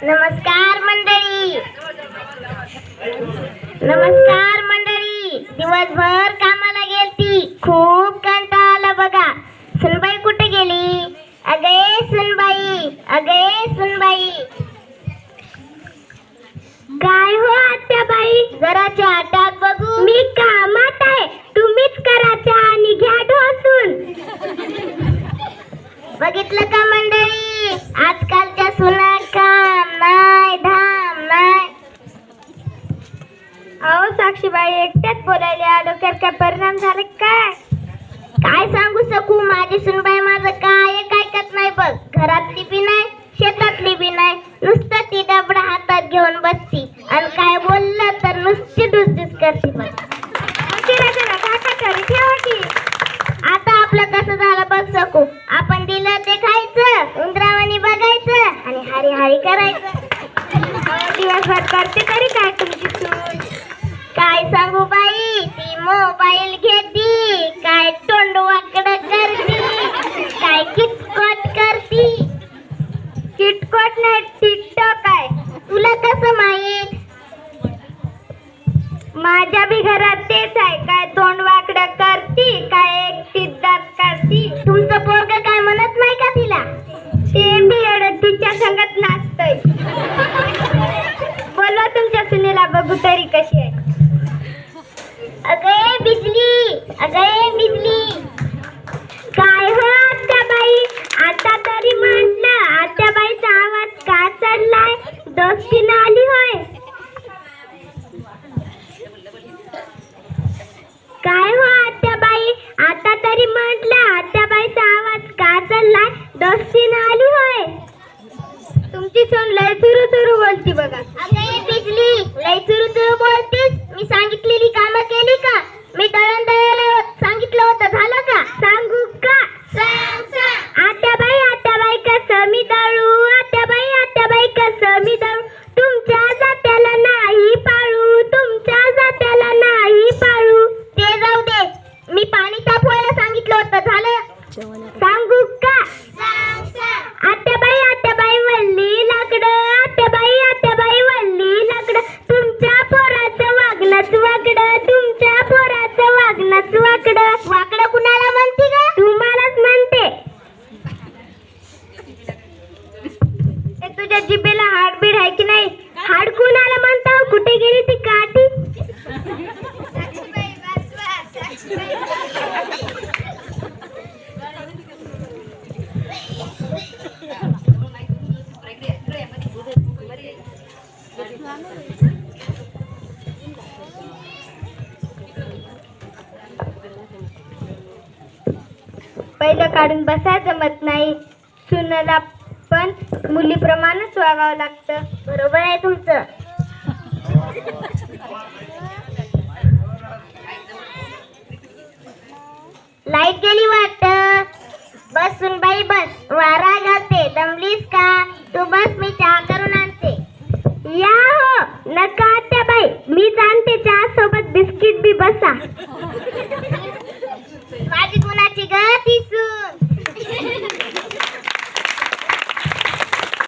नमस्कार मंडळी. नमस्कार मंडळी. दिवसभर कामाला गेलती, खूप कंटाळा आला बघा. सुनबाई कुठे गेली? अगे सुनबाई, अगे सुनबाई. काय हो आत्याबाई? जरा चहा टाक बघू. मी कामात आहे, तुम्हीच करा चहा आणि घ्या ढोसून. बघितलं का मंडळी, आजकालच्या सुना काम नाही, धाम नाही. अहो साक्षीबाई, एकट्याच बोलायला डोक्यात काय परिणाम झाले काय? काय सांगू सकू, माझी सुनबाई माझं काय ऐकत नाही बघ. घरातली बी नाही, शेतातली बी नाही, नुसतं ती डबडा हातात घेऊन बसती आणि काय बोललं तर नुसती डुसडुस करते बघ. आता आपलं कसं झालं बघ सकू, आपण दिलं ते खायचं, उंदरावानी बघायचं आणि हरी हरी करायचं. दिवसभर करते तरी काय तुमची सून? काय सांगू बाई, ती मोबाईल घेती, काय तोंड वाकडं करती, काय किटकोट करती. किटकोट नाही, टिकटॉक आहे. तुला कसं माहित? माझ्या बी घरात तेच आहे, काय तोंड वाकडं करती, काय एकटीच दात काढती. तुमचं पोरगं काय म्हणत नाही का तिला? ते बी तिच्या संगत नाचतय. बोलवा तुमच्या सुनेला बघू तरी कशी आहे. अगे बिजली, अगे बिजली. काय हो आत्याबाई, आता तरी म्हटलं आत्याबाईचा आवाज का चढलाय? दोस्तीनं आली होय? काय हो आत्याबाई, आता तरी म्हटलं आत्याबाईचा आवाज का चढलाय? दोस्तीनं आली होय? तुमची सून लय सुरू सुरू बोलती बघा. अगे बिजली, लय सुरू सुरू बोलतीस? मी सांगितलेली कामं केली का? मी दळण दळायला सांगितलं होतं, झालं का? सांगू का? आत्याबाई, आत्याबाई कसं मी दळू? आत्याबाई, आत्याबाई कसं मी दळू? तुमच्या जात्याला नाही पाळू, तुमच्या जात्याला नाही पाळू. ते जाऊ दे, मी पाणी तापवायला सांगितलं होतं, झालं? सांगू का? आत्याबाई, आत्याबाई वल्ली लाकडं, आत्याबाई, आत्याबाई वल्ली लाकडं. तुमच्या पोराचं वागणंच वाकडं, तुमच्या पोराचं वागणंच वाकडं. वाकडं कुणाला म्हणते का? तुम्हालाच म्हणते. तुझ्या जिभेला हाडबीड आहे की नाही? हाड कुणाला म्हणता? कुठे गेली ती काठी? पहिलं काढून बसाय जमत नाही, सुनाला पण मुलीप्रमाणेच वागावं लागतं. बरोबर आहे तुमचं. लाईट गेली वाटतं. बस सुनबाई बस, वारा घालते. दमलीस का? तू बस, मी चहा करून आणते. या हो, नका आत्याबाई, मी जाणते चहा सोबत बिस्किट बी. बसा.